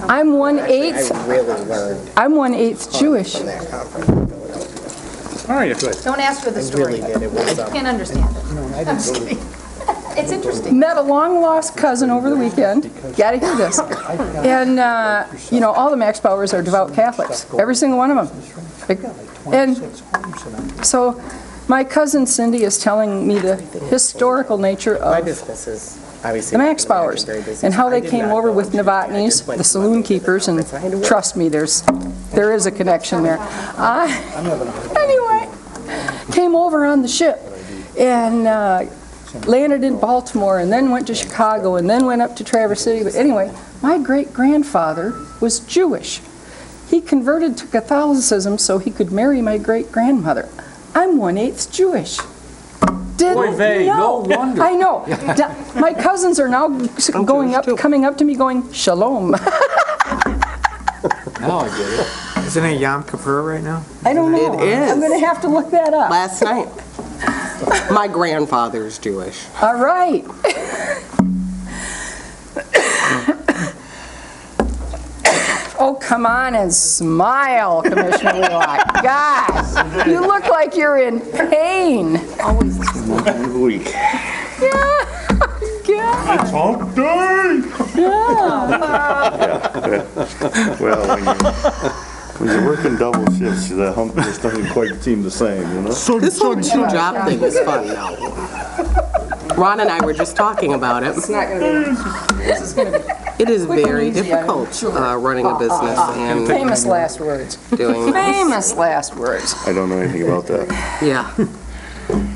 I'm 1/8. I really learned I'm 1/8 Jewish. from that conference in Philadelphia. All right, good. Don't ask for the I story. really did. It was I can't understand it. I'm just kidding. It's interesting. Met a long-lost cousin over the weekend. Gotta hear this. And, you know, all the Max Bauers are devout Catholics. Every single one of them. And so my cousin Cindy is telling me the historical nature my of business is obviously the Max Bauers and how they came over with Novotny's, the saloon keepers, and trust me, there is a connection there. Anyway, came over on the ship and landed in Baltimore and then went to Chicago and then went up to Traverse City. But anyway, my great-grandfather was Jewish. He converted to Catholicism so he could marry my great-grandmother. I'm 1/8 Jewish. Didn't know. No wonder. I know. My cousins are now coming up to me going, Shalom. Now I get it. Isn't it Yom Kippur right now? I don't know. It is. I'm going to have to look that up. Last night. My grandfather's Jewish. All right. Oh, come on and smile, Commissioner Wheelock. God, you look like you're in pain. Week. Yeah. God. It's hump day! Yeah. Well, when you're working double shifts, the hump just doesn't quite seem the same, you know? This whole two-job thing is fun now. Ron and I were just talking about it. It's not going to be. This is going to be. It is quick and very easy, I'm difficult sure. running a business and Famous last words. doing this. Famous last words. I don't know anything about that. Yeah.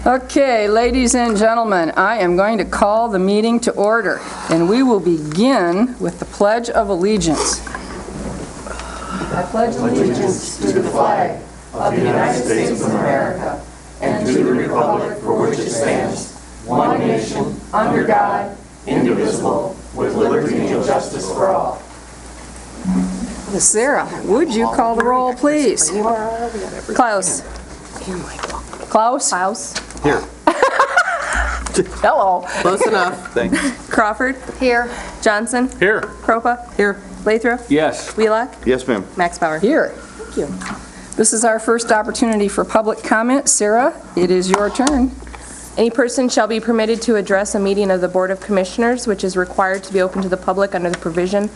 Okay, ladies and gentlemen, I am going to call the meeting to order, and we will begin with the Pledge of Allegiance. I pledge allegiance to the flag of the United States of America and to the republic for which it stands, one nation, under God, indivisible, with liberty and justice for all. Sarah, would you call the roll, please? Klaus. Klaus? House. Here. Hello. Close enough. Thanks. Crawford. Here. Johnson. Here. Kropa. Here. Lathrop. Yes. Wheelock. Yes, ma'am. Max Bauer. Here. Thank you. This is our first opportunity for public comment. Sarah, it is your turn. Any person shall be permitted to address a meeting of the Board of Commissioners, which is required to be open to the public under the provision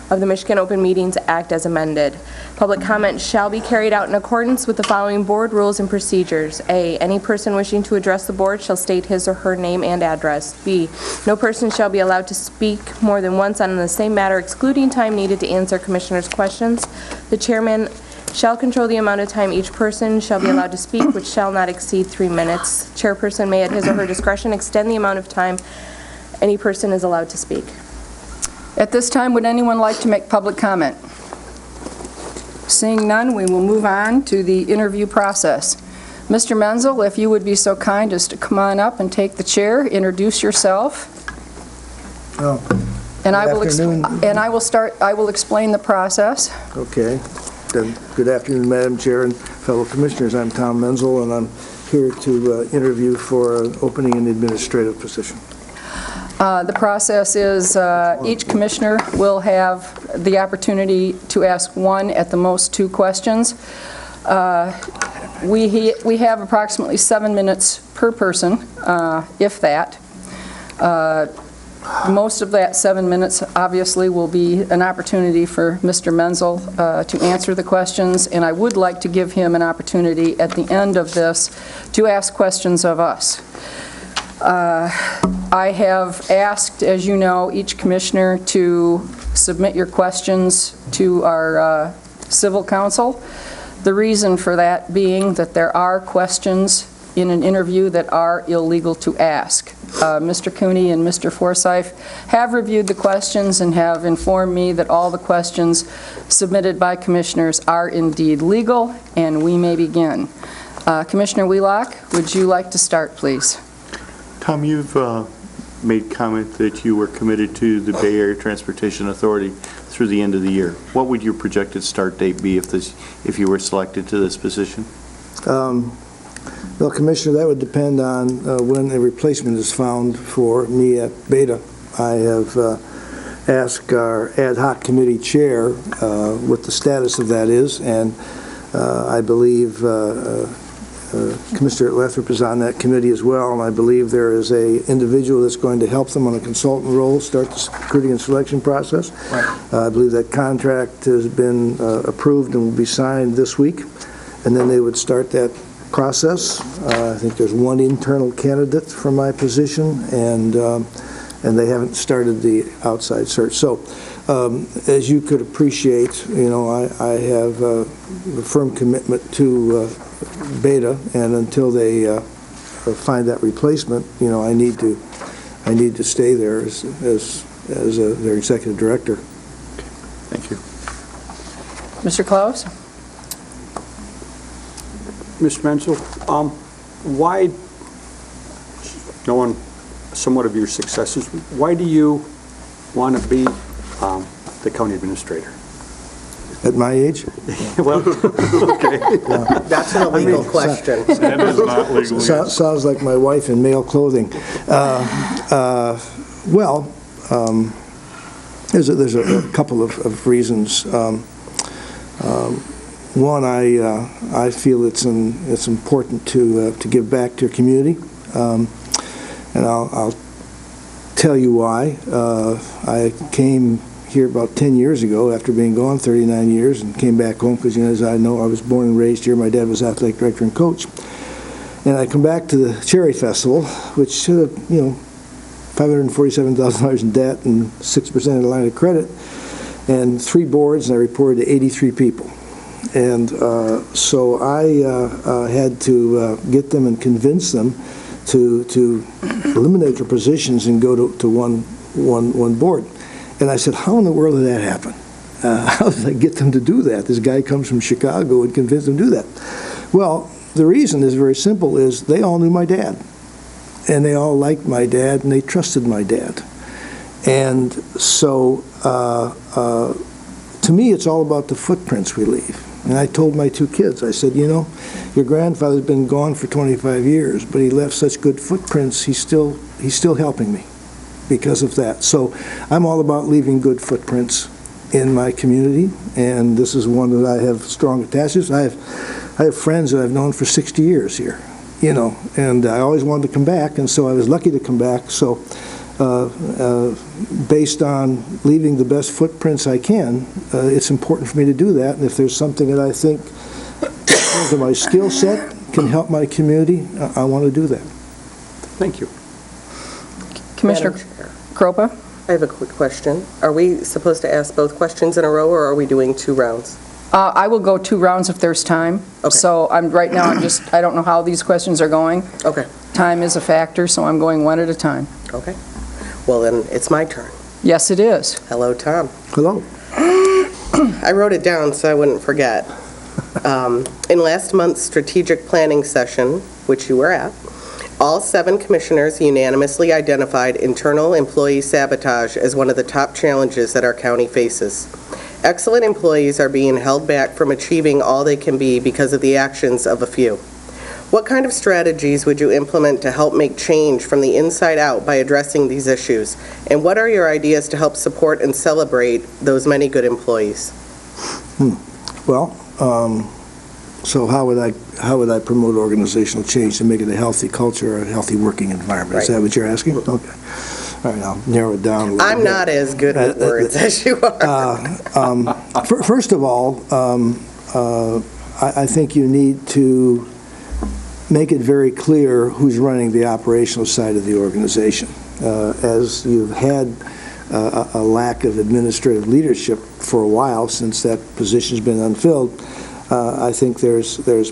of the Michigan Open Meetings Act as amended. Public comment shall be carried out in accordance with the following board rules and procedures. A, any person wishing to address the board shall state his or her name and address. B, no person shall be allowed to speak more than once on the same matter, excluding time needed to answer commissioners' questions. The chairman shall control the amount of time each person shall be allowed to speak, which shall not exceed 3 minutes. Chairperson may at his or her discretion extend the amount of time any person is allowed to speak. At this time, would anyone like to make public comment? Seeing none, we will move on to the interview process. Mr. Menzel, if you would be so kind as to come on up and take the chair, introduce yourself. Oh, And I good afternoon. I will explain the process. okay. Then, good afternoon, Madam Chair and fellow commissioners. I'm Tom Menzel, and I'm here to interview for an opening in the administrative position. The process is each commissioner will have the opportunity to ask one, at the most 2 questions. We have approximately 7 minutes per person, if that. Most of that 7 minutes, obviously, will be an opportunity for Mr. Menzel to answer the questions, and I would like to give him an opportunity at the end of this to ask questions of us. I have asked, as you know, each commissioner to submit your questions to our civil counsel. The reason for that being that there are questions in an interview that are illegal to ask. Mr. Cooney and Mr. Forsyth have reviewed the questions and have informed me that all the questions submitted by commissioners are indeed legal, and we may begin. Commissioner Wheelock, would you like to start, please? Tom, you've made comment that you were committed to the Bay Area Transportation Authority through the end of the year. What would your projected start date be if you were selected to this position? Well, Commissioner, that would depend on when a replacement is found for me at Beta. I have ask our ad hoc committee chair what the status of that is, and I believe Commissioner Lathrop is on that committee as well, and I believe there is a individual that's going to help them on a consultant role, start the recruiting and selection process. I believe that contract has been approved and will be signed this week, and then they would start that process. I think there's one internal candidate for my position, and they haven't started the outside search. So, as you could appreciate, I have a firm commitment to Beta, and until they find that replacement, I need to stay there as their executive director. Thank you. Mr. Klaus? Ms. Menzel, why, knowing somewhat of your successes, why do you want to be the county administrator? At my age? Well, okay. That's an illegal question. That is not legally. Sounds like my wife in male clothing. There's a couple of reasons. One, I feel it's important to give back to your community, and I'll tell you why. I came here about 10 years ago after being gone 39 years and came back home because, as I know, I was born and raised here. My dad was athletic director and coach. And I come back to the Cherry Festival, which, $547,000 in debt and 6% of the line of credit, and 3 boards, and I reported to 83 people. And so I had to get them and convince them to eliminate their positions and go to one board. And I said, how in the world did that happen? How did I get them to do that? This guy comes from Chicago and convinced them to do that. Well, the reason is very simple, is they all knew my dad. And they all liked my dad, and they trusted my dad. And so, to me, it's all about the footprints we leave. And I told my 2 kids, I said, your grandfather's been gone for 25 years, but he left such good footprints, he's still helping me because of that. So I'm all about leaving good footprints in my community, and this is one that I have strong attachments. I have friends that I've known for 60 years here, and I always wanted to come back, and so I was lucky to come back. So based on leaving the best footprints I can, it's important for me to do that, and if there's something that I think in terms of my skill set can help my community, I want to do that. Thank you. Commissioner Madam Chair, Kropa? I have a quick question. Are we supposed to ask both questions in a row, or are we doing 2 rounds? I will go 2 rounds if there's time. Okay. So right now, I don't know how these questions are going. Okay. Time is a factor, so I'm going one at a time. Okay. Well, then it's my turn. Yes, it is. Hello, Tom. Hello. I wrote it down so I wouldn't forget. In last month's strategic planning session, which you were at, all 7 commissioners unanimously identified internal employee sabotage as one of the top challenges that our county faces. Excellent employees are being held back from achieving all they can be because of the actions of a few. What kind of strategies would you implement to help make change from the inside out by addressing these issues? And what are your ideas to help support and celebrate those many good employees? Well, so how would I promote organizational change to make it a healthy culture or a healthy working environment? Is that what you're asking? Okay. All right, I'll narrow it down a little bit. I'm not as good with words as you are. First of all, I think you need to make it very clear who's running the operational side of the organization. As you've had a lack of administrative leadership for a while since that position's been unfilled, I think there's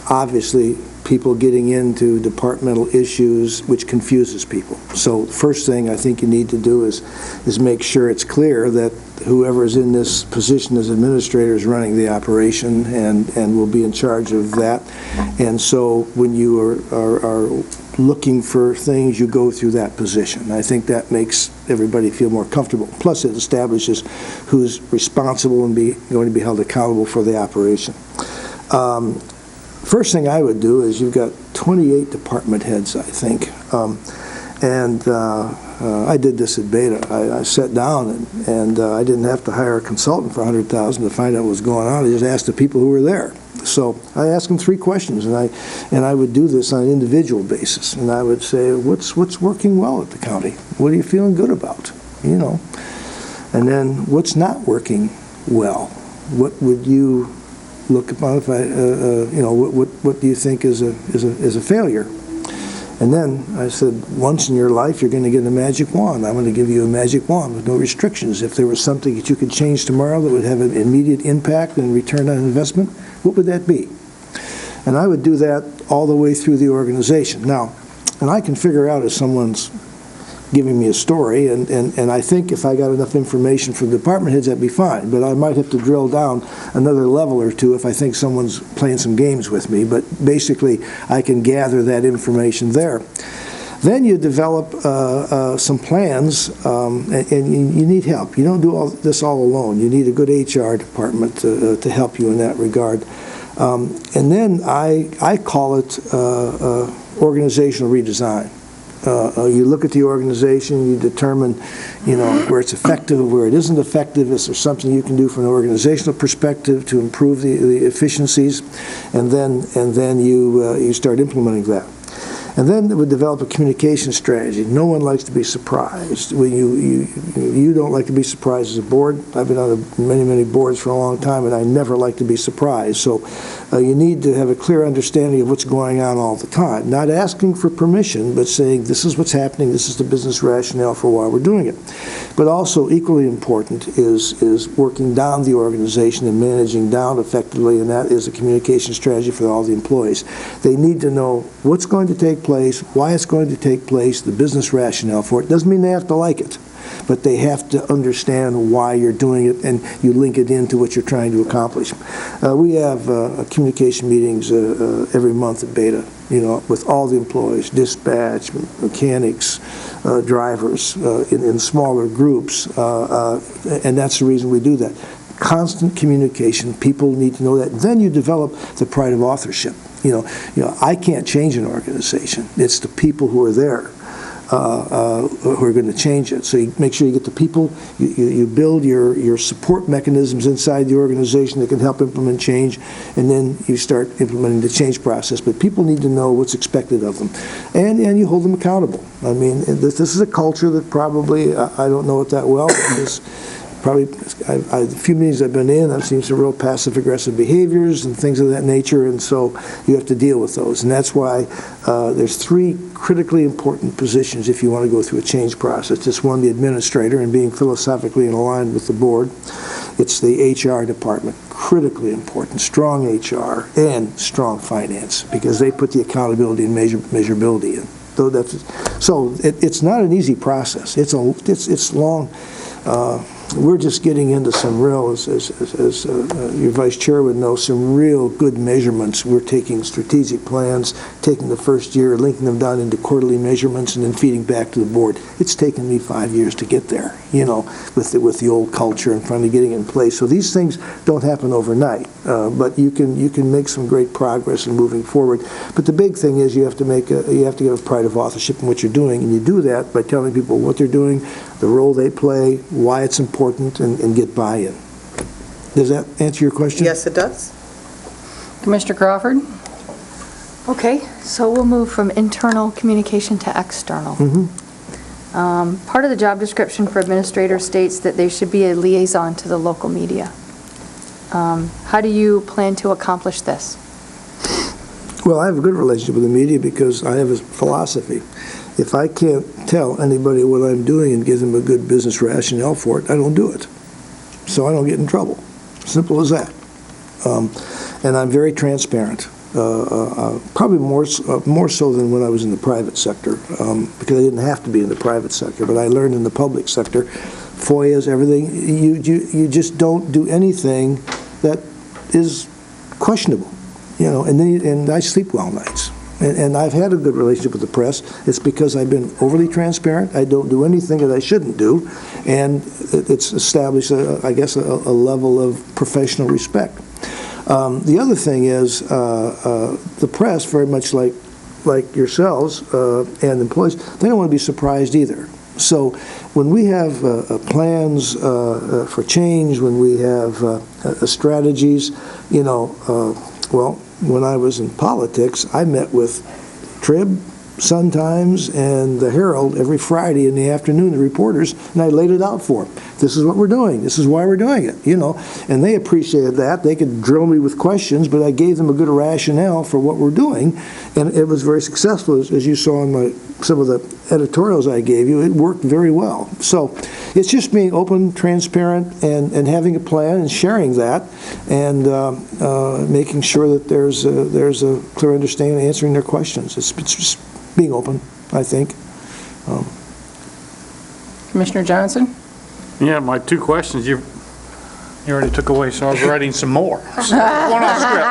obviously people getting into departmental issues, which confuses people. So first thing I think you need to do is make sure it's clear that whoever is in this position as administrator is running the operation and will be in charge of that. And so when you are looking for things, you go through that position. I think that makes everybody feel more comfortable. Plus it establishes who's responsible and going to be held accountable for the operation. First thing I would do is you've got 28 department heads, I think. And I did this at Beta. I sat down and I didn't have to hire a consultant for $100,000 to find out what was going on. I just asked the people who were there. So I asked them 3 questions, and I would do this on an individual basis. And I would say, what's working well at the county? What are you feeling good about? You know. And then what's not working well? What would you look upon if what do you think is a failure? And then I said, once in your life, you're going to get a magic wand. I'm going to give you a magic wand with no restrictions. If there was something that you could change tomorrow that would have an immediate impact and return on investment, what would that be? And I would do that all the way through the organization. Now, and I can figure out if someone's giving me a story, and I think if I got enough information from the department heads, that'd be fine. But I might have to drill down another level or two if I think someone's playing some games with me. But basically, I can gather that information there. Then you develop some plans, and you need help. You don't do this all alone. You need a good HR department to help you in that regard. And then I call it organizational redesign. You look at the organization, you determine, where it's effective, where it isn't effective. Is there something you can do from an organizational perspective to improve the efficiencies, and then you start implementing that. And then it would develop a communication strategy. No one likes to be surprised. You don't like to be surprised as a board. I've been on many boards for a long time, and I never like to be surprised. So you need to have a clear understanding of what's going on all the time. Not asking for permission, but saying, this is what's happening, this is the business rationale for why we're doing it. But also equally important is working down the organization and managing down effectively, and that is a communication strategy for all the employees. They need to know what's going to take place, why it's going to take place, the business rationale for it. Doesn't mean they have to like it, but they have to understand why you're doing it, and you link it into what you're trying to accomplish. We have communication meetings every month at Beta, with all the employees, dispatch, mechanics, drivers, in smaller groups, and that's the reason we do that. Constant communication. People need to know that. Then you develop the pride of authorship. I can't change an organization. It's the people who are there who are going to change it. So you make sure you get the people, you build your support mechanisms inside the organization that can help implement change, and then you start implementing the change process. But people need to know what's expected of them, and you hold them accountable. I mean, this is a culture that probably, I don't know it that well, because probably a few meetings I've been in, I've seen some real passive-aggressive behaviors and things of that nature, and so you have to deal with those. And that's why there's 3 critically important positions if you want to go through a change process. Just one, the administrator, and being philosophically aligned with the board. It's the HR department, critically important, strong HR and strong finance, because they put the accountability and measurability in. So it's not an easy process. It's long. We're just getting into some real, as your vice chair would know, some real good measurements. We're taking strategic plans, taking the first year, linking them down into quarterly measurements, and then feeding back to the board. It's taken me 5 years to get there, with the old culture and finally getting it in place. So these things don't happen overnight, but you can make some great progress in moving forward. But the big thing is you have to give a pride of authorship in what you're doing, and you do that by telling people what they're doing, the role they play, why it's important, and get buy-in. Does that answer your question? Yes, it does. Commissioner Crawford? Okay, so we'll move from internal communication to external. Part of the job description for administrator states that they should be a liaison to the local media. How do you plan to accomplish this? Well, I have a good relationship with the media because I have a philosophy. If I can't tell anybody what I'm doing and give them a good business rationale for it, I don't do it. So I don't get in trouble. Simple as that. And I'm very transparent. Probably more so than when I was in the private sector, because I didn't have to be in the private sector, but I learned in the public sector, FOIAs, everything, you just don't do anything that is questionable, and I sleep well nights. And I've had a good relationship with the press. It's because I've been overly transparent. I don't do anything that I shouldn't do, and it's established, I guess, a level of professional respect. The other thing is the press, very much like like yourselves and employees, they don't want to be surprised either. So when we have plans for change, when we have strategies, well, when I was in politics, I met with Trib, Sun-Times, and the Herald every Friday in the afternoon, the reporters, and I laid it out for them. This is what we're doing. This is why we're doing it, And they appreciated that. They could drill me with questions, but I gave them a good rationale for what we're doing, and it was very successful, as you saw in some of the editorials I gave you. It worked very well. So it's just being open, transparent, and having a plan and sharing that, and making sure that there's a clear understanding, answering their questions. It's just being open, I think. Commissioner Johnson? Yeah, my two questions, you already took away, so I was writing some more. So, one off script.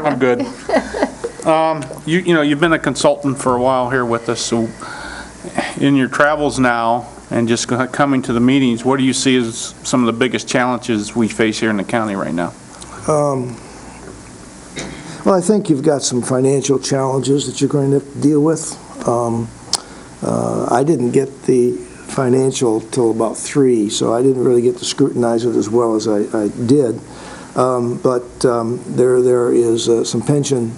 I'm good. You've been a consultant for a while here with us, so in your travels now and just coming to the meetings, what do you see as some of the biggest challenges we face here in the county right now? Well, I think you've got some financial challenges that you're going to have to deal with. I didn't get the financial till about 3, so I didn't really get to scrutinize it as well as I did. But there is some pension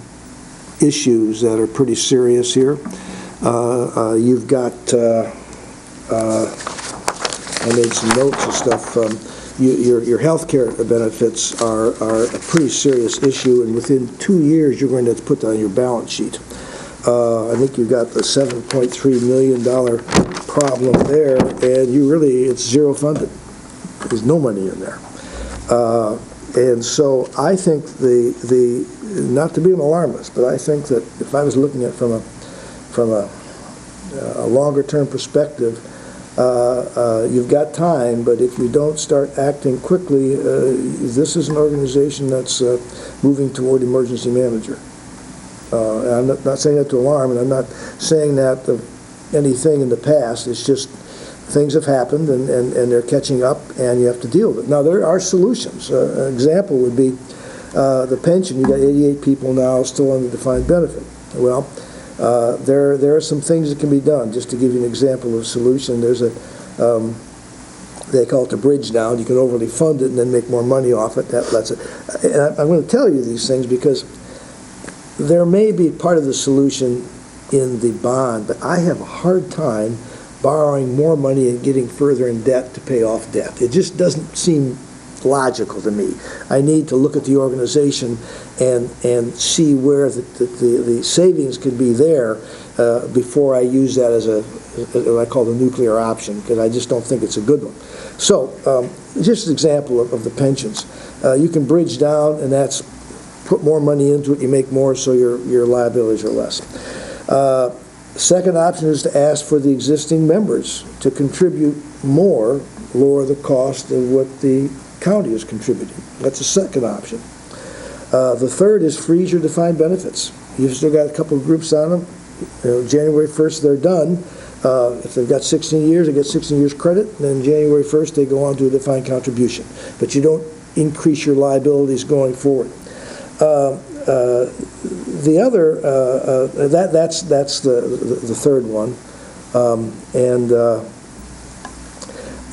issues that are pretty serious here. You've got, I made some notes and stuff. Your health care benefits are a pretty serious issue, and within 2 years you're going to have to put that on your balance sheet. I think you've got the $7.3 million problem there, and it's zero funded. There's no money in there. And so I think not to be an alarmist, but I think that if I was looking at from a longer term perspective, you've got time, but if you don't start acting quickly, this is an organization that's moving toward emergency manager. And I'm not saying that to alarm, and I'm not saying that of anything in the past. It's just things have happened, and they're catching up, and you have to deal with it. Now, there are solutions. An example would be the pension. You've got 88 people now still on the defined benefit. Well, there are some things that can be done. Just to give you an example of a solution, there's they call it the bridge down. You can overly fund it and then make more money off it. That's it. And I'm going to tell you these things because there may be part of the solution in the bond, but I have a hard time borrowing more money and getting further in debt to pay off debt. It just doesn't seem logical to me. I need to look at the organization and see where the savings could be there before I use that as what I call the nuclear option, because I just don't think it's a good one. So just an example of the pensions. You can bridge down, and that's put more money into it, you make more, so your liabilities are less. Second option is to ask for the existing members to contribute more, lower the cost of what the county is contributing. That's the second option. The third is freeze your defined benefits. You've still got a couple of groups on them. January 1st, they're done. If they've got 16 years, they get 16 years credit. And then January 1st, they go on to a defined contribution. But you don't increase your liabilities going forward. The other, that's the third one. And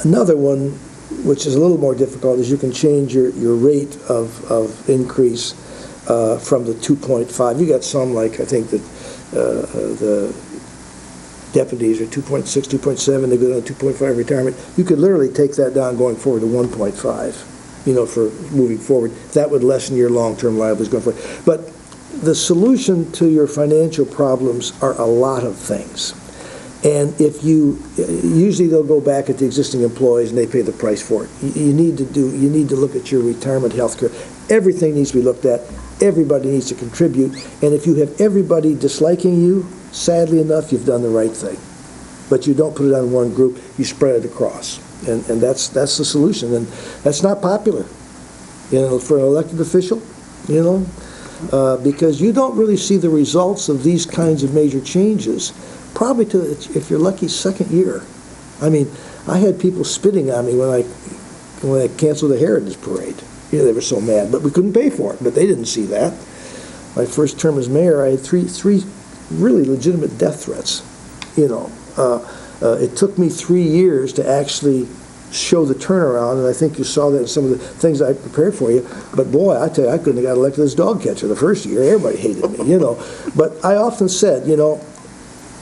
another one, which is a little more difficult, is you can change your rate of increase from the 2.5. You got some, like I think that the deputies are 2.6, 2.7, they go down to 2.5 retirement. You could literally take that down going forward to 1.5. For moving forward. That would lessen your long-term liabilities going forward. But the solution to your financial problems are a lot of things. And usually they'll go back at the existing employees and they pay the price for it. You need to look at your retirement health care. Everything needs to be looked at. Everybody needs to contribute. And if you have everybody disliking you, sadly enough, you've done the right thing. But you don't put it on one group, you spread it across. And that's the solution, and that's not popular, for an elected official, because you don't really see the results of these kinds of major changes, probably if you're lucky, second year. I mean, I had people spitting on me when I canceled the Heritage Parade. They were so mad, but we couldn't pay for it, but they didn't see that. My first term as mayor, I had three really legitimate death threats. It took me 3 years to actually show the turnaround, and I think you saw that in some of the things I prepared for you. But boy, I tell you, I couldn't have got elected as dog catcher the first year. Everybody hated me, But I often said,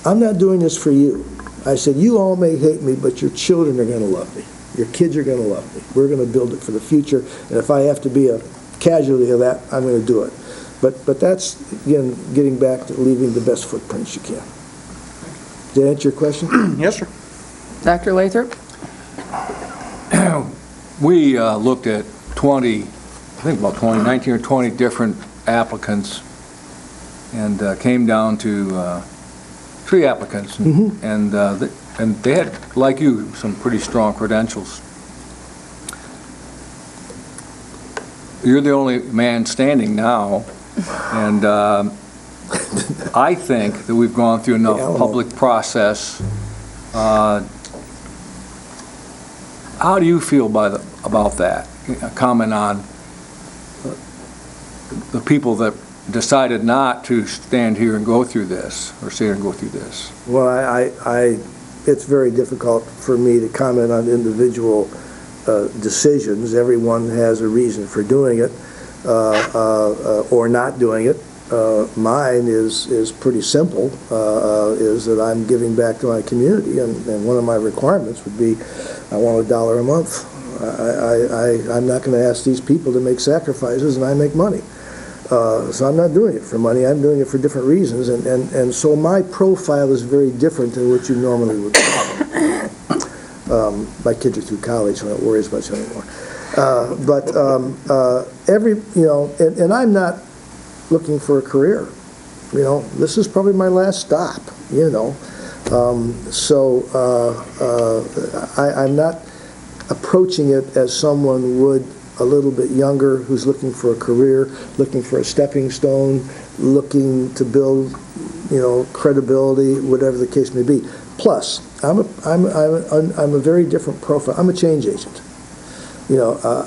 I'm not doing this for you. I said, you all may hate me, but your children are going to love me. Your kids are going to love me. We're going to build it for the future, and if I have to be a casualty of that, I'm going to do it. But that's, again, getting back to leaving the best footprints you can. Did that answer your question? Yes, sir. Dr. Lathrop? We looked at 19 or 20 different applicants, and came down to 3 applicants, and they had, like you, some pretty strong credentials. You're the only man standing now, and I think that we've gone through enough public process. How do you feel about that? Comment on the people that decided not to stand here and go through this, or sit here and go through this. Well, it's very difficult for me to comment on individual decisions. Everyone has a reason for doing it or not doing it. Mine is pretty simple, is that I'm giving back to my community, and one of my requirements would be I want $1 a month. I'm not going to ask these people to make sacrifices, and I make money. So I'm not doing it for money. I'm doing it for different reasons, and so my profile is very different than what you normally would have. My kids are through college, so I don't worry as much anymore. And I'm not looking for a career. This is probably my last stop, I'm not approaching it as someone would a little bit younger who's looking for a career, looking for a stepping stone, looking to build, credibility, whatever the case may be. Plus, I'm a very different profile. I'm a change agent.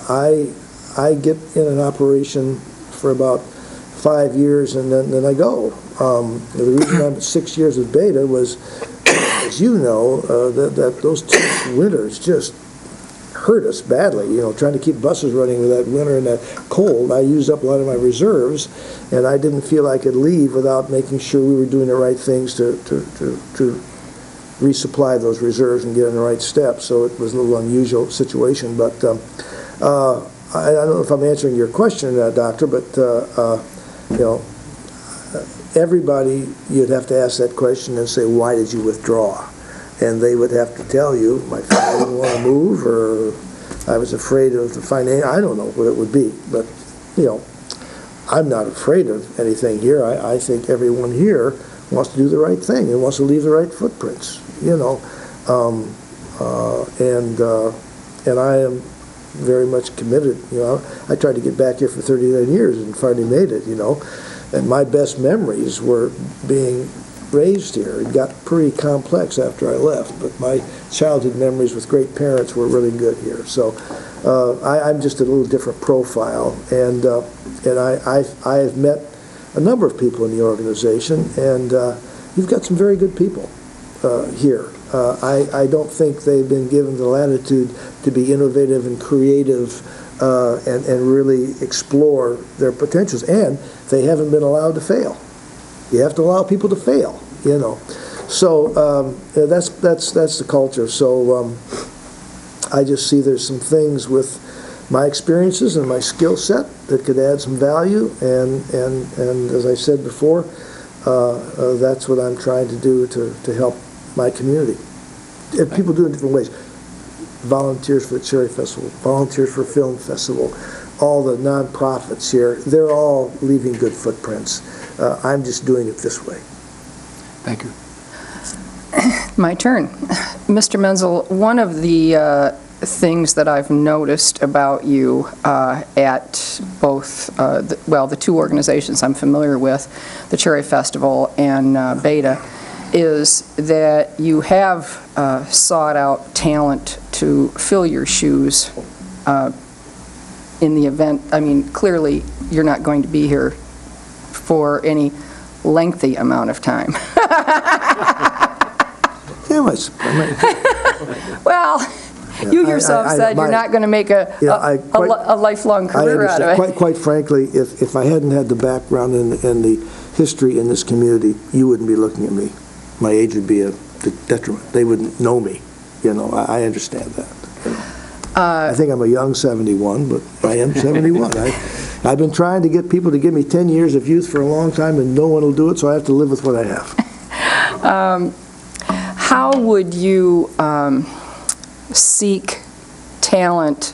I get in an operation for about 5 years and then I go. The reason I'm 6 years with Beta was, as you know, that those 2 winters just hurt us badly. Trying to keep buses running with that winter and that cold, I used up a lot of my reserves, and I didn't feel I could leave without making sure we were doing the right things to resupply those reserves and get in the right steps. So it was a little unusual situation, but I don't know if I'm answering your question, Doctor, but everybody, you'd have to ask that question and say, why did you withdraw? And they would have to tell you, my family didn't want to move, or I was afraid of the financial, I don't know what it would be. But, I'm not afraid of anything here. I think everyone here wants to do the right thing and wants to leave the right footprints, and I am very much committed. I tried to get back here for 39 years and finally made it, and my best memories were being raised here. It got pretty complex after I left, but my childhood memories with great parents were really good here. So I'm just a little different profile, and I have met a number of people in the organization, and you've got some very good people here. I don't think they've been given the latitude to be innovative and creative and really explore their potentials, and they haven't been allowed to fail. You have to allow people to fail, So that's the culture. So I just see there's some things with my experiences and my skill set that could add some value, and as I said before, that's what I'm trying to do to help my community. If people do it in different ways. Volunteers for the Cherry Festival, volunteers for Film Festival, all the nonprofits here, they're all leaving good footprints. I'm just doing it this way. Thank you. My turn. Mr. Menzel, one of the things that I've noticed about you at both, the 2 organizations I'm familiar with, the Cherry Festival and Beta, is that you have sought out talent to fill your shoes in the event. I mean, clearly, you're not going to be here for any lengthy amount of time. Yeah, Well, you I- yourself I- said you're my- not going to make a lifelong I career out of understand. it. Quite frankly, if I hadn't had the background and the history in this community, you wouldn't be looking at me. My age would be a detriment. They wouldn't know me. I understand that. I think I'm a young 71, but I am 71. I've been trying to get people to give me 10 years of youth for a long time, and no one will do it, so I have to live with what I have. How would you seek talent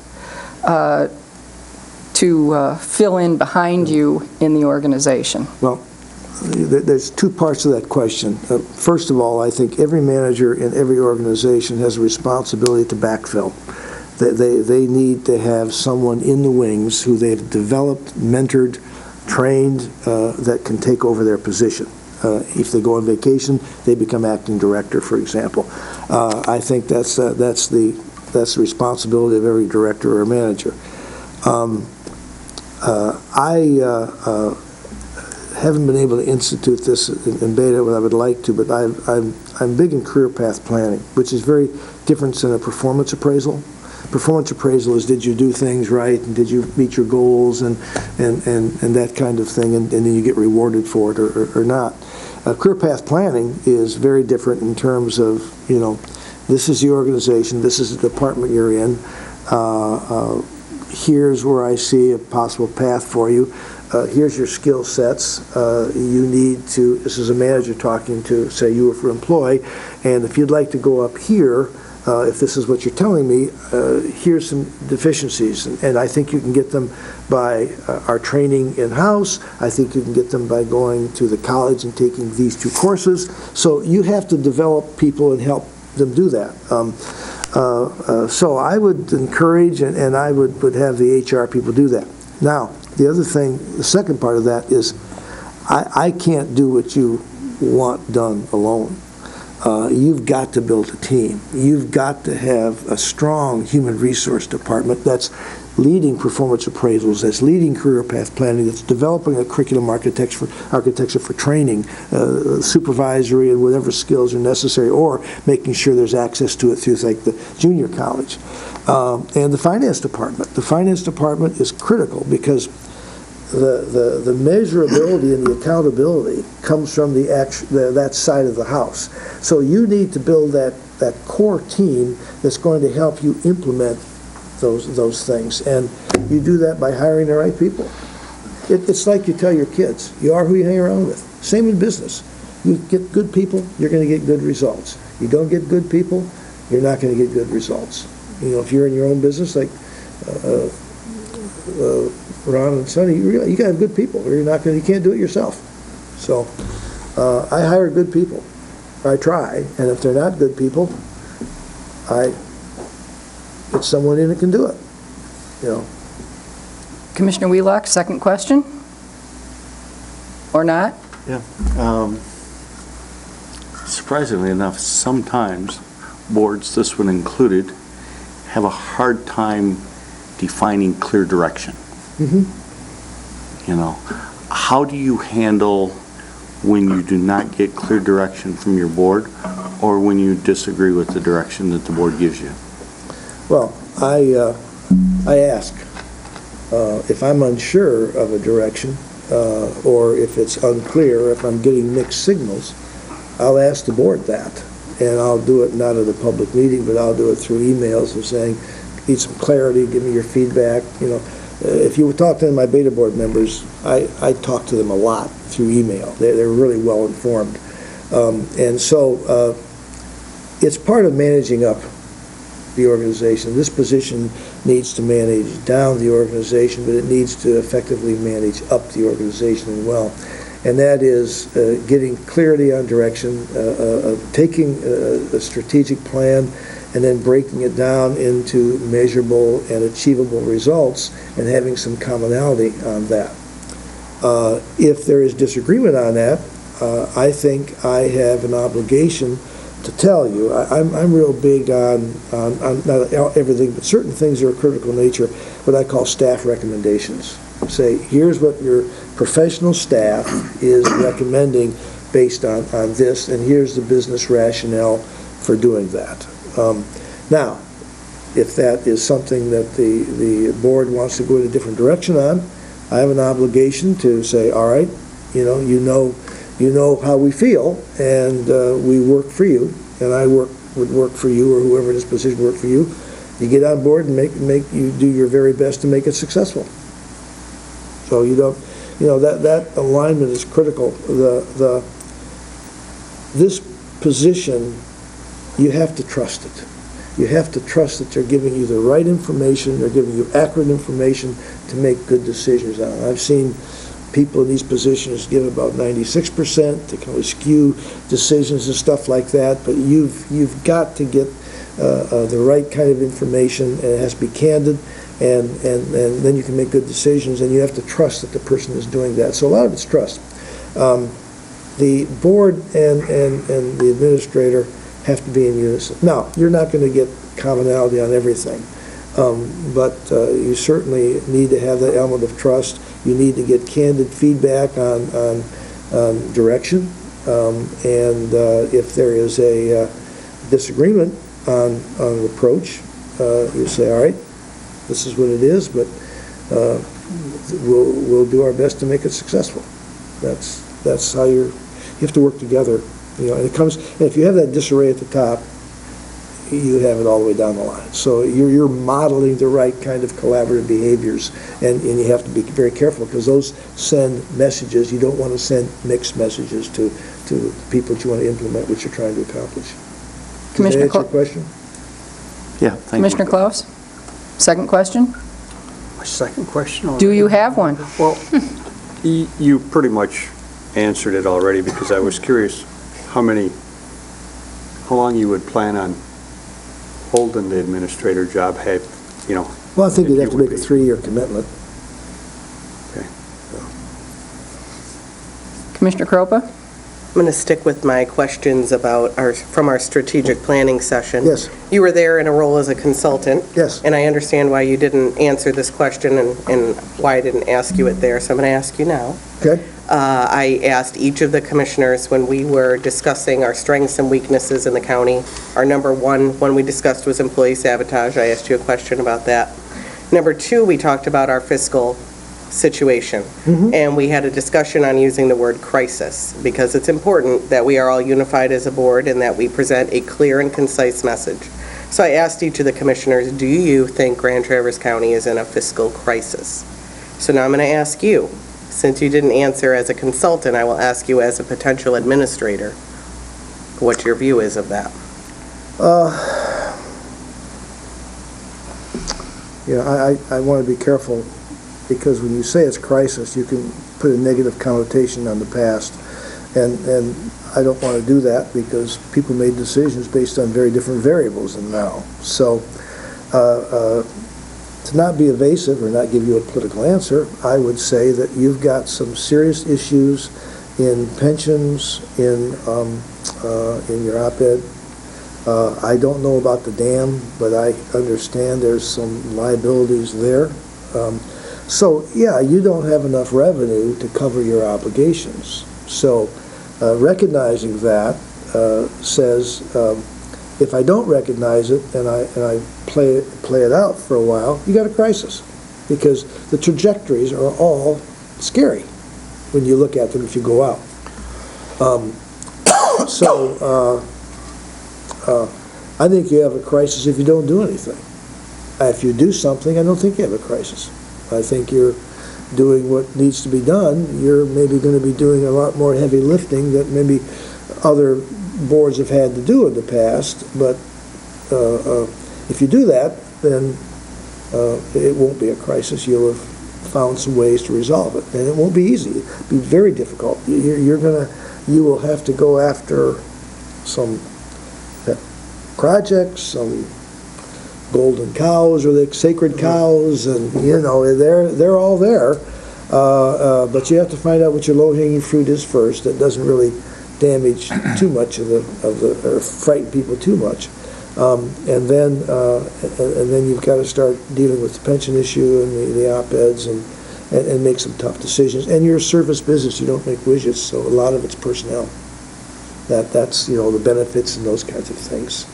to fill in behind you in the organization? Well, there's two parts to that question. First of all, I think every manager in every organization has a responsibility to backfill. They need to have someone in the wings who they've developed, mentored, trained, that can take over their position. If they go on vacation, they become acting director, for example. I think that's the responsibility of every director or manager. I haven't been able to institute this in beta what I would like to, but I'm big in career path planning, which is very different than a performance appraisal. Performance appraisal is, did you do things right, and did you meet your goals, and that kind of thing, and then you get rewarded for it or not. Career path planning is very different in terms of, this is the organization, this is the department you're in, here's where I see a possible path for you, here's your skill sets, you need to, this is a manager talking to, say, you for employee, and if you'd like to go up here, if this is what you're telling me, here's some deficiencies, and I think you can get them by our training in-house. I think you can get them by going to the college and taking these 2 courses. So you have to develop people and help them do that. So I would encourage, and I would have the HR people do that. Now, the other thing, the second part of that is I can't do what you want done alone. You've got to build a team. You've got to have a strong human resource department that's leading performance appraisals, that's leading career path planning, that's developing a curriculum architecture for training, supervisory and whatever skills are necessary, or making sure there's access to it through like the junior college. And the finance department. The finance department is critical because the measurability and the accountability comes from that side of the house. So you need to build that core team that's going to help you implement those things, and you do that by hiring the right people. It's like you tell your kids, you are who you hang around with. Same in business. You get good people, you're going to get good results. You don't get good people, you're not going to get good results. If you're in your own business, like Ron and Sonny, you got to have good people, or you can't do it yourself. So I hire good people. I try, and if they're not good people, I get someone in that can do it. Commissioner Wheelock, second question? Or not? Yeah. Surprisingly enough, sometimes boards, this one included, have a hard time defining clear direction. How do you handle when you do not get clear direction from your board, or when you disagree with the direction that the board gives you? Well, I ask. If I'm unsure of a direction, or if it's unclear, if I'm getting mixed signals, I'll ask the board that. And I'll do it not at a public meeting, but I'll do it through emails of saying, need some clarity, give me your feedback. If you talk to my beta board members, I talk to them a lot through email. They're really well informed. And so it's part of managing up the organization. This position needs to manage down the organization, but it needs to effectively manage up the organization as well. And that is getting clarity on direction, taking a strategic plan, and then breaking it down into measurable and achievable results, and having some commonality on that. If there is disagreement on that, I think I have an obligation to tell you. I'm real big on not everything, but certain things that are critical in nature, what I call staff recommendations. Say, here's what your professional staff is recommending based on this, and here's the business rationale for doing that. Now, if that is something that the board wants to go in a different direction on, I have an obligation to say, all right, you know how we feel, and we work for you, and I would work for you, or whoever in this position work for you. You get on board and you do your very best to make it successful. So you don't, that alignment is critical. This position, you have to trust it. You have to trust that they're giving you the right information, they're giving you accurate information to make good decisions on it. I've seen people in these positions give about 96%, they can always skew decisions and stuff like that, but you've got to get the right kind of information, and it has to be candid, and then you can make good decisions, and you have to trust that the person is doing that. So a lot of it's trust. The board and the administrator have to be in unison. Now, you're not going to get commonality on everything, but you certainly need to have that element of trust. You need to get candid feedback on direction, and if there is a disagreement on an approach, you say, all right, this is what it is, but we'll do our best to make it successful. That's how you have to work together. And it comes, and if you have that disarray at the top, you have it all the way down the line. So you're modeling the right kind of collaborative behaviors, and you have to be very careful, because those send messages. You don't want to send mixed messages to people that you want to implement what you're trying to accomplish. Does that answer your question? Yeah, thank you. Commissioner Klaus? Second question? My second question already? Do you have one? Well, you pretty much answered it already, because I was curious how long you would plan on holding the administrator job, Well, I think you'd have to make a 3-year commitment. Okay. Commissioner Kropa? I'm going to stick with my questions from our strategic planning session. Yes. You were there in a role as a consultant. Yes. And I understand why you didn't answer this question and why I didn't ask you it there, so I'm going to ask you now. Okay. I asked each of the commissioners when we were discussing our strengths and weaknesses in the county. Our number one we discussed was employee sabotage. I asked you a question about that. Number 2, we talked about our fiscal situation. And we had a discussion on using the word crisis, because it's important that we are all unified as a board and that we present a clear and concise message. So I asked each of the commissioners, do you think Grand Traverse County is in a fiscal crisis? So now I'm going to ask you. Since you didn't answer as a consultant, I will ask you as a potential administrator what your view is of that. I want to be careful, because when you say it's crisis, you can put a negative connotation on the past, and I don't want to do that, because people made decisions based on very different variables than now. So to not be evasive or not give you a political answer, I would say that you've got some serious issues in pensions, in your op-ed. I don't know about the dam, but I understand there's some liabilities there. So, yeah, you don't have enough revenue to cover your obligations. So recognizing that says, if I don't recognize it and I play it out for a while, you got a crisis, because the trajectories are all scary when you look at them if you go out. I think you have a crisis if you don't do anything. If you do something, I don't think you have a crisis. I think you're doing what needs to be done. You're maybe going to be doing a lot more heavy lifting that maybe other boards have had to do in the past, but if you do that, then it won't be a crisis. You'll have found some ways to resolve it, and it won't be easy. It'll be very difficult. You will have to go after some projects, some golden cows or the sacred cows, and they're all there. But you have to find out what your low-hanging fruit is first. That doesn't really damage too much or frighten people too much. And then you've got to start dealing with the pension issue and the op-eds and make some tough decisions. And you're a service business, you don't make widgets, so a lot of it's personnel. That's, the benefits and those kinds of things,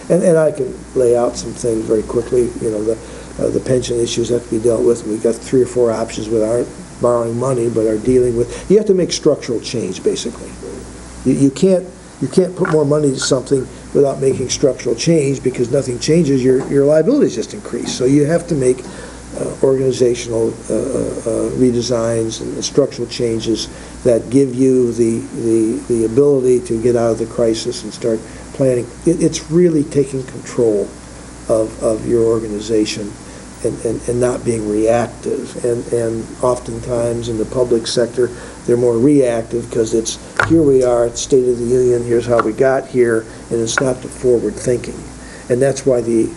And I can lay out some things very quickly, the pension issues have to be dealt with. We've got 3 or 4 options that aren't borrowing money, but are dealing with, you have to make structural change, basically. You can't put more money into something without making structural change, because nothing changes, your liabilities just increase. So you have to make organizational redesigns and structural changes that give you the ability to get out of the crisis and start planning. It's really taking control of your organization and not being reactive. And oftentimes in the public sector, they're more reactive because it's, here we are at the State of the Union, here's how we got here, and it's not the forward thinking. And that's why the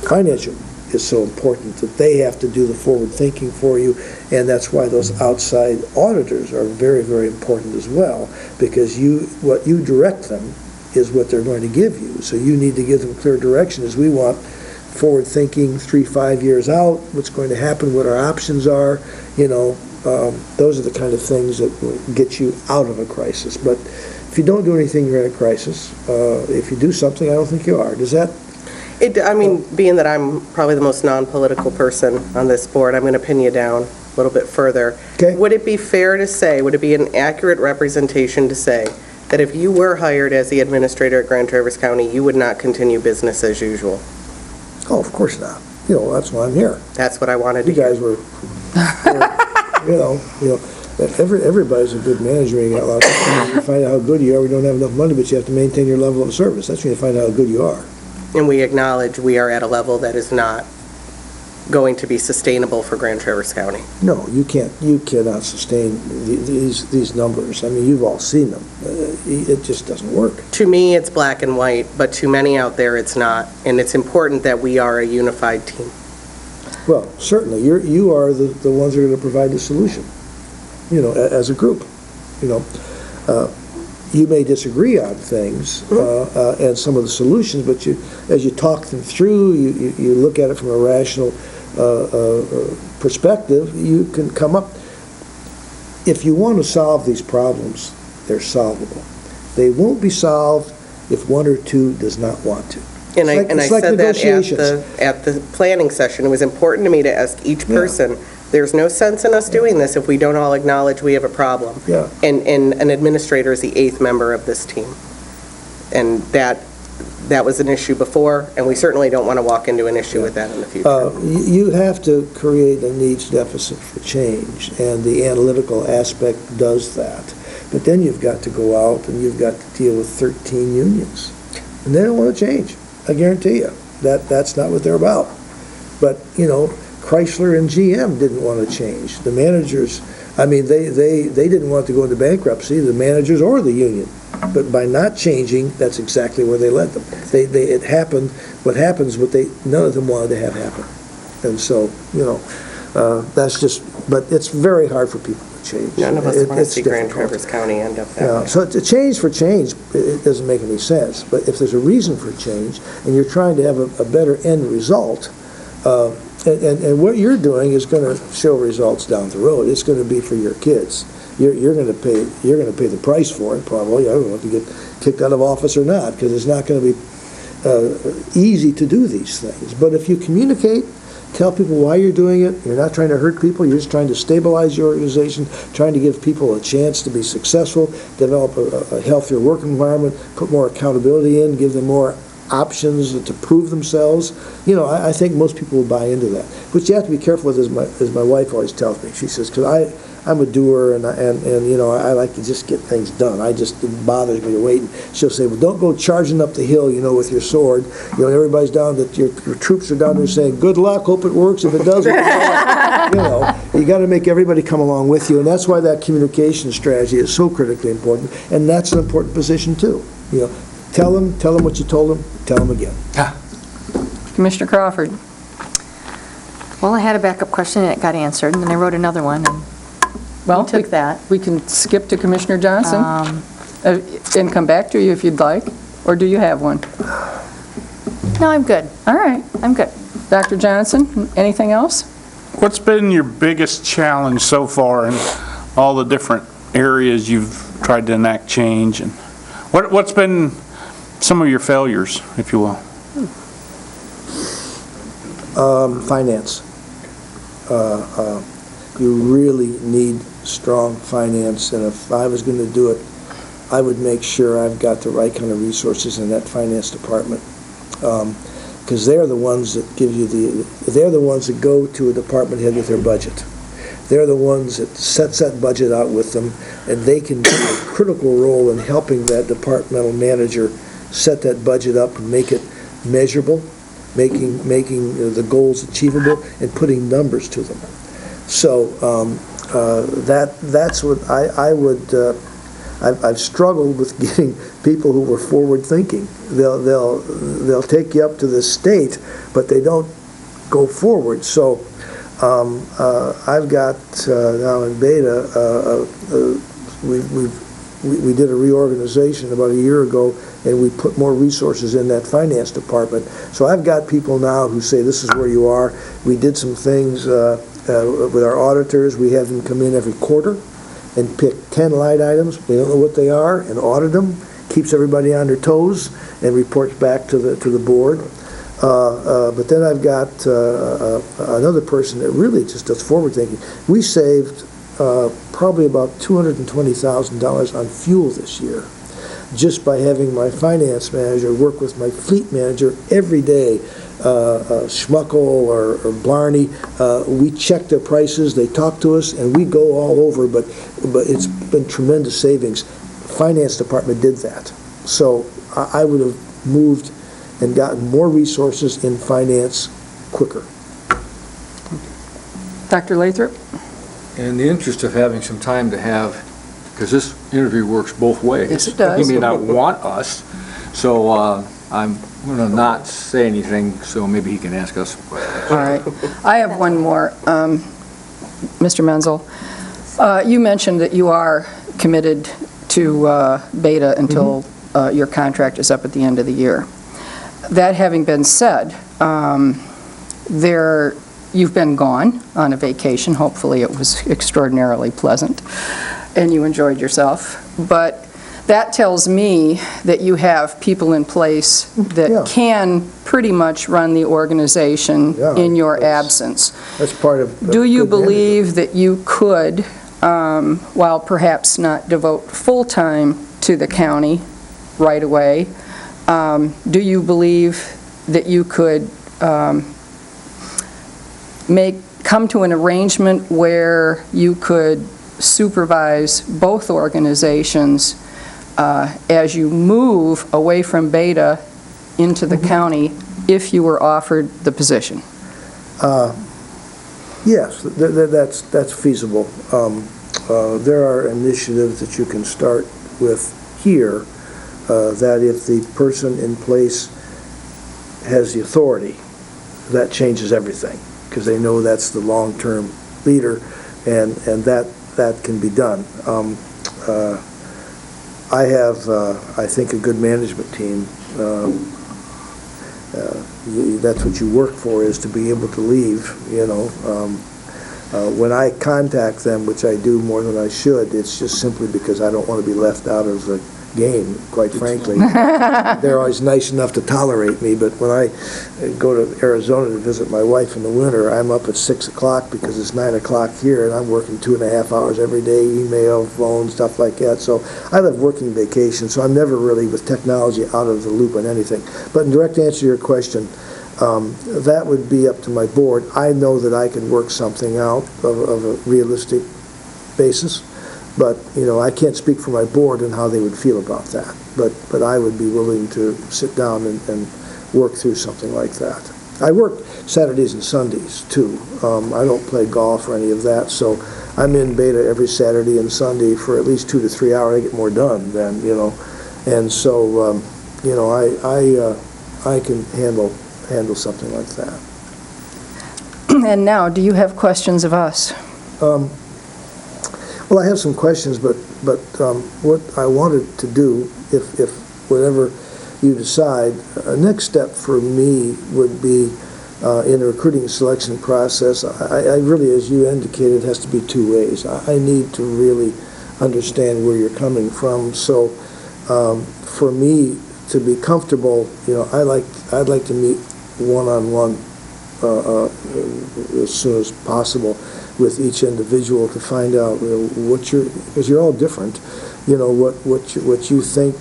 financial is so important, that they have to do the forward thinking for you, and that's why those outside auditors are very, very important as well, because what you direct them is what they're going to give you. So you need to give them clear direction, as we want forward thinking 3-5 years out, what's going to happen, what our options are, those are the kind of things that will get you out of a crisis. But if you don't do anything, you're in a crisis. If you do something, I don't think you are. Does that? Being that I'm probably the most non-political person on this board, I'm going to pin you down a little bit further. Okay. Would it be fair to say, would it be an accurate representation to say that if you were hired as the administrator at Grand Traverse County, you would not continue business as usual? Oh, of course not. That's why I'm here. That's what I wanted to You hear. guys were, everybody's a good manager. You got a lot of things. You find out how good you are. We don't have enough money, but you have to maintain your level of service. That's when you find out how good you are. And we acknowledge we are at a level that is not going to be sustainable for Grand Traverse County. No, you cannot sustain these numbers. I mean, you've all seen them. It just doesn't work. To me, it's black and white, but to many out there, it's not. And it's important that we are a unified team. Well, certainly, you are the ones that are going to provide the solution, as a group. You may disagree on things and some of the solutions, but as you talk them through, you look at it from a rational perspective, you can come up. If you want to solve these problems, they're solvable. They won't be solved if one or two does not want to. And I said that at the planning session. It was important to me to ask each person, there's no sense in us doing this if we don't all acknowledge we have a problem. Yeah. And an administrator is the 8th member of this team. And that was an issue before, and we certainly don't want to walk into an issue with that in the future. You have to create a needs deficit for change, and the analytical aspect does that. But then you've got to go out and you've got to deal with 13 unions. And they don't want to change, I guarantee you. That's not what they're about. But, Chrysler and GM didn't want to change. The managers, they didn't want to go into bankruptcy, the managers or the union. But by not changing, that's exactly where they led them. It happened, what happens, none of them wanted to have happen. And so, that's just, but it's very hard for people to change. None of us want to see Grand Traverse County end up that way. So to change for change, it doesn't make any sense. But if there's a reason for change, and you're trying to have a better end result, and what you're doing is going to show results down the road. It's going to be for your kids. You're going to pay the price for it, probably. I don't know if you get kicked out of office or not, because it's not going to be easy to do these things. But if you communicate, tell people why you're doing it, you're not trying to hurt people, you're just trying to stabilize your organization, trying to give people a chance to be successful, develop a healthier work environment, put more accountability in, give them more options to prove themselves. I think most people will buy into that. But you have to be careful with, as my wife always tells me. She says, because I'm a doer and I like to just get things done. It bothers me to wait. And she'll say, well, don't go charging up the hill, with your sword. Everybody's down, your troops are down there saying, good luck, hope it works. If it doesn't, you got to make everybody come along with you. And that's why that communication strategy is so critically important. And that's an important position too. Tell them what you told them, tell them again. Commissioner Crawford. Well, I had a backup question and it got answered, and then I wrote another one, and Well, we took that. We can skip to Commissioner Johnson. and come back to you if you'd like, or do you have one? No, I'm good. All right. I'm good. Dr. Johnson, anything else? What's been your biggest challenge so far in all the different areas you've tried to enact change? And what's been some of your failures, if you will? Finance. You really need strong finance, and if I was going to do it, I would make sure I've got the right kind of resources in that finance department. Because they're the ones that give you they're the ones that go to a department head with their budget. They're the ones that sets that budget out with them, and they can play a critical role in helping that departmental manager set that budget up and make it measurable, making the goals achievable, and putting numbers to them. So that's what I would. I've struggled with getting people who were forward-thinking. They'll take you up to the state, but they don't go forward. So I've got now in Beta, we did a reorganization about a year ago, and we put more resources in that finance department. So I've got people now who say, this is where you are. We did some things with our auditors. We have them come in every quarter and pick 10 line items. We don't know what they are, and audit them. Keeps everybody on their toes and reports back to the board. But then I've got another person that really just does forward thinking. We saved probably about $220,000 on fuel this year, just by having my finance manager work with my fleet manager every day. Schmuckel or Blarney, we check their prices, they talk to us, and we go all over, but it's been tremendous savings. Finance department did that. So I would have moved and gotten more resources in finance quicker. Dr. Lathrop? In the interest of having some time to have, because this interview works both ways. Yes, it does. He may not want us, so I'm going to not say anything, so maybe he can ask us. All right. I have one more. Mr. Menzel, you mentioned that you are committed to Beta until your contract is up at the end of the year. That having been said, you've been gone on a vacation. Hopefully it was extraordinarily pleasant and you enjoyed yourself. But that tells me that you have people in place that can pretty much run the organization in your absence. That's part of Do you good management. believe that you could, while perhaps not devote come to the county right away, do you believe that you could come to an arrangement where you could supervise both organizations as you move away from Beta into the county if you were offered the position? Yes, that's feasible. There are initiatives that you can start with here that if the person in place has the authority, that changes everything, because they know that's the long-term leader, and that can be done. I have, I think, a good management team. That's what you work for, is to be able to leave, you know. When I contact them, which I do more than I should, it's just simply because I don't want to be left out of the game, quite frankly. They're always nice enough to tolerate me, but when I go to Arizona to visit my wife in the winter, I'm up at 6 o'clock because it's 9 o'clock here, and I'm working 2.5 hours every day, email, phone, stuff like that. So I live working vacation, so I'm never really with technology out of the loop on anything. But in direct answer to your question, that would be up to my board. I know that I can work something out of a realistic basis. But, you know, I can't speak for my board and how they would feel about that. But I would be willing to sit down and work through something like that. I work Saturdays and Sundays, too. I don't play golf or any of that, so I'm in Beta every Saturday and Sunday for at least 2 to 3 hours. I get more done then, you know. And so, you know, I can handle something like that. And now, do you have questions of us? Well, I have some questions, but what I wanted to do, if whatever you decide, a next step for me would be in the recruiting and selection process. I really, as you indicated, has to be two ways. I need to really understand where you're coming from. So for me to be comfortable, I'd like to meet one-on-one as soon as possible with each individual to find out because you're all different, what you think,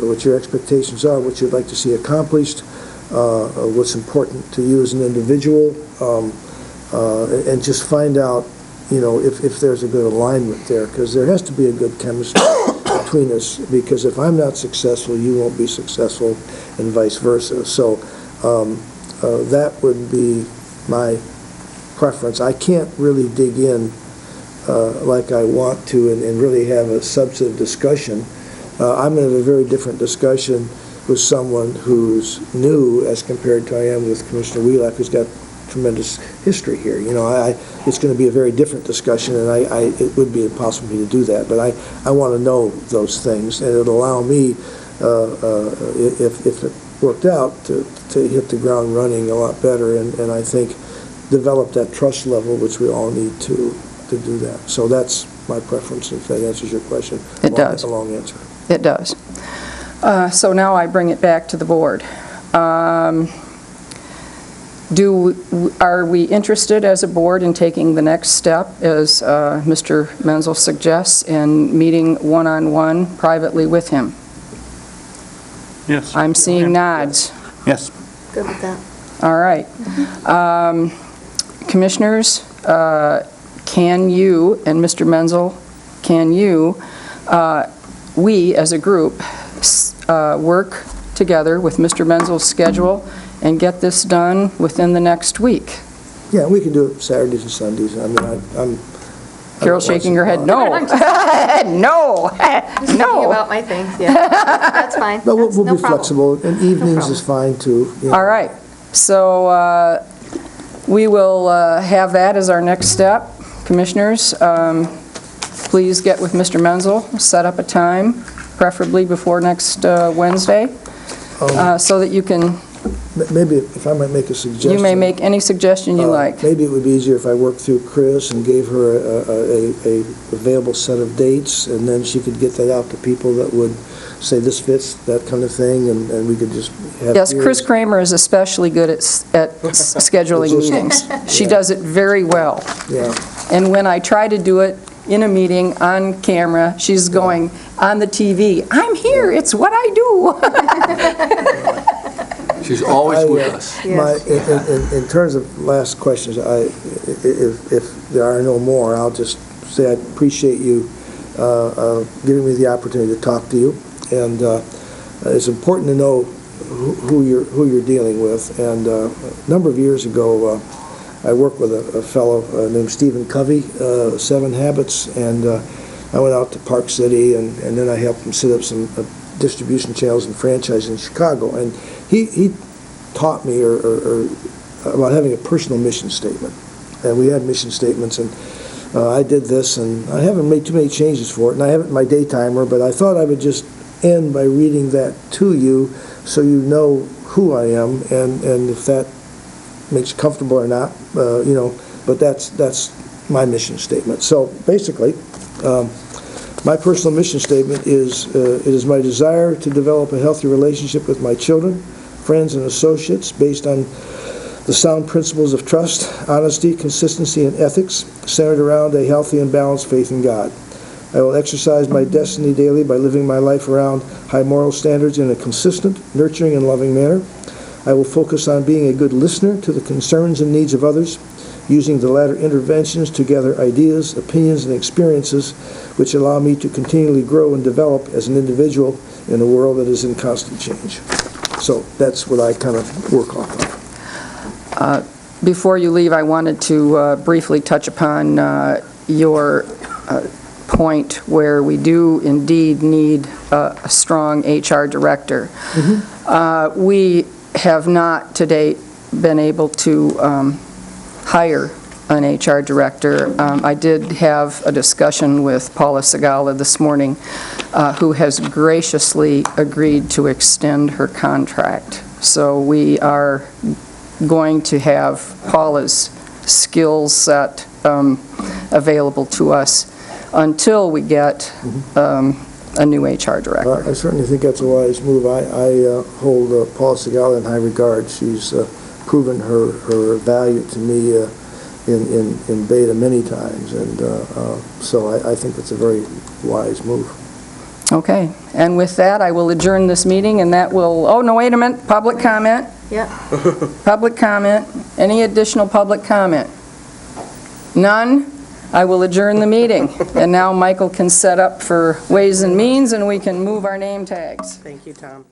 what your expectations are, what you'd like to see accomplished, what's important to you as an individual, and just find out, if there's a good alignment there, because there has to be a good chemistry between us, because if I'm not successful, you won't be successful, and vice versa. So that would be my preference. I can't really dig in like I want to and really have a substantive discussion. I'm going to have a very different discussion with someone who's new as compared to I am with Commissioner Wheelock, who's got tremendous history here. It's going to be a very different discussion, and it would be impossible for me to do that. But I want to know those things, and it'll allow me, if it worked out, to hit the ground running a lot better, and I think develop that trust level, which we all need to do that. So that's my preference, if that answers your question. It does. A long answer. It does. So now I bring it back to the board. Are we interested as a board in taking the next step, as Mr. Menzel suggests, and meeting one-on-one privately with him? Yes. I'm seeing nods. Yes. Good with that. All right. Commissioners, can you, and Mr. Menzel, can you, we as a group, work together with Mr. Menzel's schedule and get this done within the next week? Yeah, we can do it Saturdays and Sundays. I mean, I'm Carol's shaking her head, no. No. Just thinking No. about my things, yeah. That's fine. But we'll That's no be problem. flexible, and evenings is fine, too. All right. So we will have that as our next step. Commissioners, please get with Mr. Menzel, set up a time, preferably before next Wednesday, so that you can, Maybe if I might make a suggestion. you may make any suggestion you like. Maybe it would be easier if I worked through Chris and gave her a available set of dates, and then she could get that out to people that would say this fits, that kind of thing, and we could just have... Yes, Chris hearings. Kramer is especially good at scheduling meetings. She does it very well. Yeah. And when I try to do it in a meeting on camera, she's going on the TV, I'm here, it's what I do. She's always with us. In terms of last questions, if there are no more, I'll just say I appreciate you giving me the opportunity to talk to you, and it's important to know who you're dealing with. And a number of years ago, I worked with a fellow named Stephen Covey, 7 Habits, and I went out to Park City, and then I helped him set up some distribution channels and franchises in Chicago. And he taught me about having a personal mission statement. And we had mission statements, and I did this, and I haven't made too many changes for it, and I have it in my day timer, but I thought I would just end by reading that to you so you know who I am, and if that makes you comfortable or not, but that's my mission statement. So basically, my personal mission statement is, it is my desire to develop a healthy relationship with my children, friends, and associates based on the sound principles of trust, honesty, consistency, and ethics centered around a healthy and balanced faith in God. I will exercise my destiny daily by living my life around high moral standards in a consistent, nurturing, and loving manner. I will focus on being a good listener to the concerns and needs of others, using the latter interventions to gather ideas, opinions, and experiences which allow me to continually grow and develop as an individual in a world that is in constant change. So that's what I kind of work off of. Before you leave, I wanted to briefly touch upon your point where we do indeed need a strong HR director. We have not to date been able to hire an HR director. I did have a discussion with Paula Segala this morning, who has graciously agreed to extend her contract. So we are going to have Paula's skill set available to us until we get a new HR director. I certainly think that's a wise move. I hold Paula Segala in high regard. She's proven her value to me in Beta many times, and so I think that's a very wise move. Okay, and with that, I will adjourn this meeting, and that will, oh, no, wait a minute, public comment? Yeah. Public comment. Any additional public comment? None? I will adjourn the meeting. And now Michael can set up for Ways and Means, and we can move our name tags. Thank you, Tom.